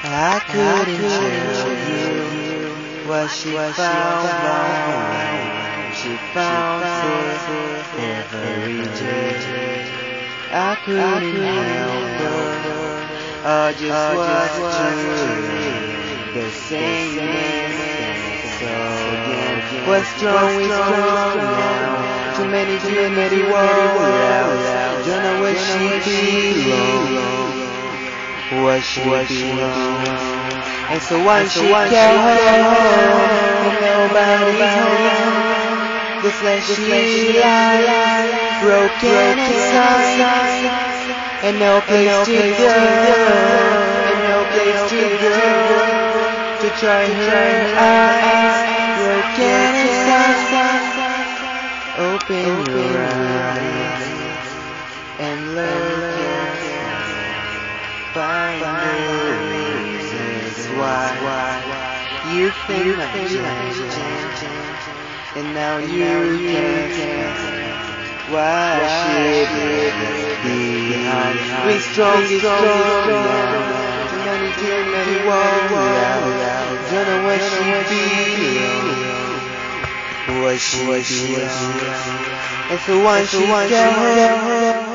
I couldn't tell you what she found wrong. She found for every day. I couldn't help her. I just was true. The same man. So again, what's wrong now? Too many walls. Don't know where she belongs. What she belong. And so once she came home, and nobody's home, the fleshy life broken inside, and no place to go, and no place to go, to try her eyes, broken inside. Open your eyes and look. Find the reasons why you think I'm changing, and now you can't. Why should it be behind? We strong now. Too many walls. Don't know what she be. What she be. And so once she got home,